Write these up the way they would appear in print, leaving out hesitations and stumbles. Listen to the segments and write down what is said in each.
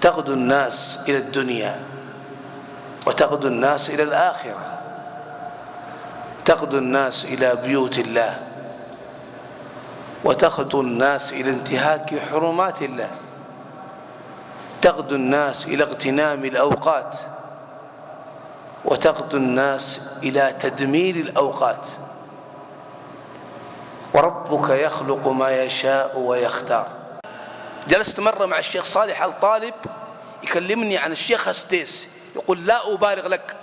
تغدو الناس إلى الدنيا وتغدو الناس إلى الآخرة، تغدو الناس إلى بيوت الله وتغدو الناس إلى انتهاك حرمات الله، تغدو الناس إلى اغتنام الأوقات وتغدو الناس إلى تدمير الأوقات. وربك يخلق ما يشاء ويختار. جلست مرة مع الشيخ صالح الطالب يكلمني عن الشيخ السديس، يقول لا أبالغ لك،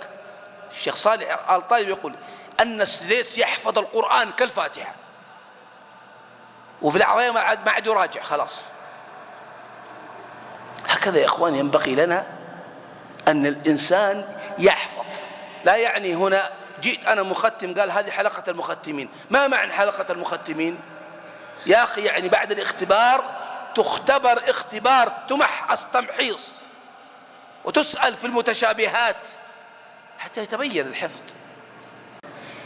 الشيخ صالح الطالب يقول أن السديس يحفظ القرآن كالفاتحة، وفي العربية ما عاد يراجع خلاص. هكذا يا إخوان ينبغي لنا أن الإنسان يحفظ. لا يعني هنا جئت أنا مختم قال هذه حلقة المختمين. ما معنى حلقة المختمين يا أخي؟ يعني بعد الاختبار تختبر اختبار تمحص تمحيص وتسأل في المتشابهات حتى يتبين الحفظ.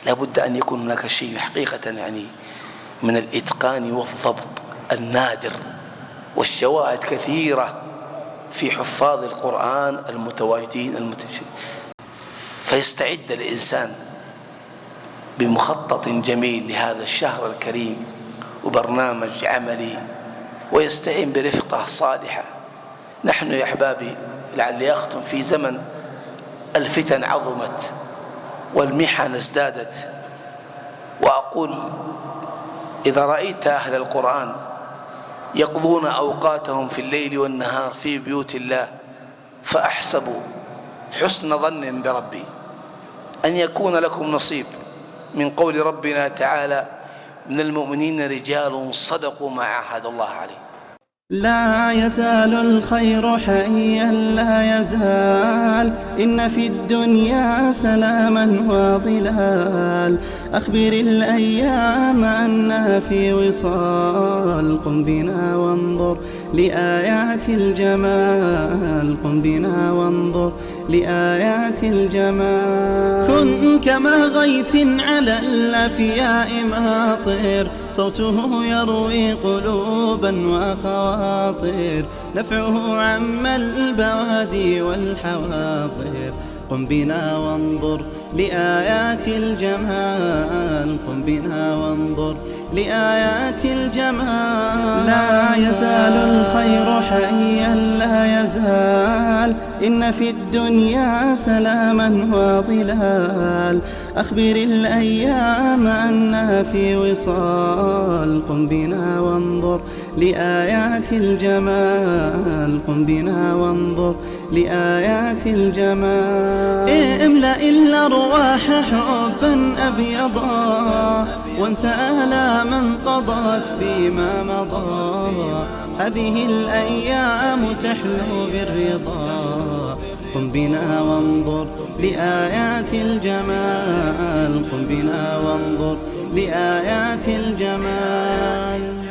لابد أن يكون هناك شيء حقيقة يعني من الإتقان والضبط النادر، والشواهد كثيرة في حفاظ القرآن المتواجدين فيستعد الإنسان بمخطط جميل لهذا الشهر الكريم وبرنامج عملي، ويستعين برفقة صالحة. نحن يا أحبابي لعلي أختم في زمن الفتن عظمت والمحن ازدادت، وأقول إذا رأيت أهل القرآن يقضون أوقاتهم في الليل والنهار في بيوت الله فأحسب حسن ظن بربي أن يكون لكم نصيب من قول ربنا تعالى من المؤمنين رجال صدقوا ما عاهدوا الله عليه. لا يزال الخير حيا لا يزال، إن في الدنيا سلاما وظلال. أخبر الأيام أنها في وصال، قم بنا وانظر لآيات الجمال، قم بنا وانظر لآيات الجمال. كن كما غيث على الأفياء ماطر، صوته يروي قلوبا وخواطر، نفعه عم البوادي والحواضر. قم بنا وانظر لآيات الجمال، قم بنا وانظر لآيات الجمال. لا يزال الخير حيا لا يزال، إن في الدنيا سلاما وظلال. أخبر الأيام أنها في وصال، قم بنا وانظر لآيات الجمال، قم بنا وانظر لآيات الجمال. املأ الأرواح حبا أبيضا، وانسى آلاما قضت فيما مضى. هذه الأيام تحلو بالرضا، قم بنا وانظر لآيات الجمال، قم بنا وانظر لآيات الجمال.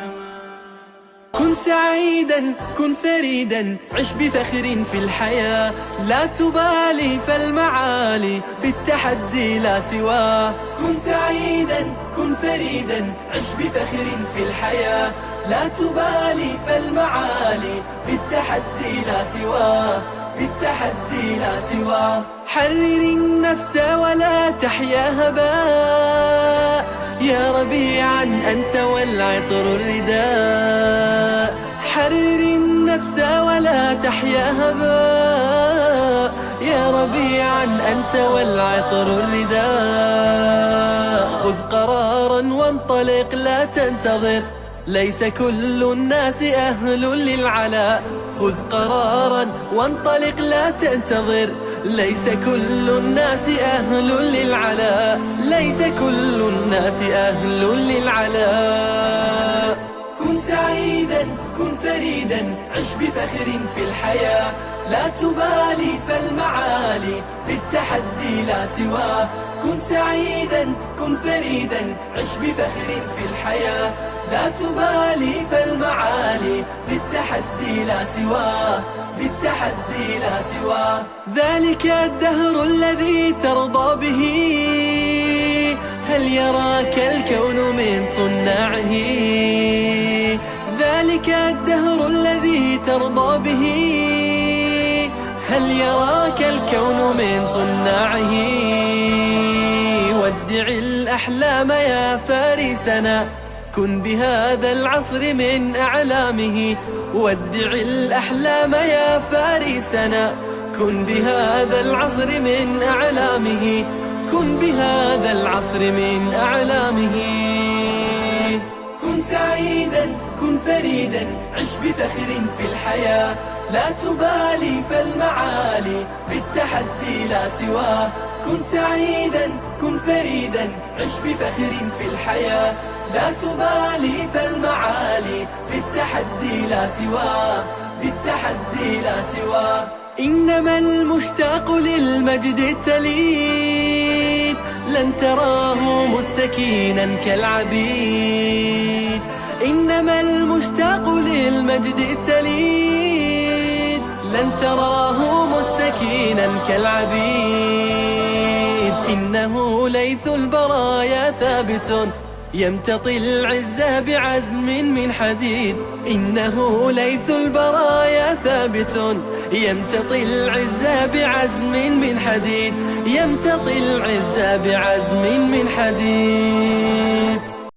كن سعيدا كن فريدا، عش بفخر في الحياة، لا تبالي فالمعالي بالتحدي لا سواه. كن سعيدا كن فريدا، عش بفخر في الحياة، لا تبالي فالمعالي بالتحدي لا سواه، بالتحدي لا سواه. حرر النفس ولا تحيا هباء، يا ربيعا أنت والعطر الرداء. حرر النفس ولا تحيا هباء، يا ربيعا أنت والعطر الرداء. خذ قرارا وانطلق لا تنتظر، ليس كل الناس أهل للعلاء. خذ قرارا وانطلق لا تنتظر، ليس كل الناس أهل للعلاء، ليس كل الناس أهل للعلاء. كن سعيدا كن فريدا، عش بفخر في الحياة، لا تبالي فالمعالي بالتحدي لا سواه. كن سعيدا كن فريدا، عش بفخر في الحياة، لا تبالي فالمعالي بالتحدي لا سواه، بالتحدي لا سواه. ذلك الدهر الذي ترضى به، هل يراك الكون من صناعه؟ ذلك الدهر الذي ترضى به، هل يراك الكون من صناعه؟ ودع الأحلام يا فارسنا، كن بهذا العصر من أعلامه. ودع الأحلام يا فارسنا، كن بهذا العصر من أعلامه. كن بهذا العصر من أعلامه. كن سعيدا، كن فريدا، عش بفخر في الحياة، لا تبالي فالمعالي بالتحدي لا سواه. كن سعيدا، كن فريدا، عش بفخر في الحياة، لا تبالي فالمعالي بالتحدي لا سواه. بالتحدي لا سواه. إنما المشتاق للمجد التليد لن تراه مستكينا كالعبيد. إنما المشتاق للمجد التليد لن تراه مستكينا كالعبيد. إنه ليث البرايا ثابت يمتطي العز بعزم من حديد. إنه ليث البرايا ثابت يمتطي العز بعزم من حديد. يمتطي العز بعزم من حديد.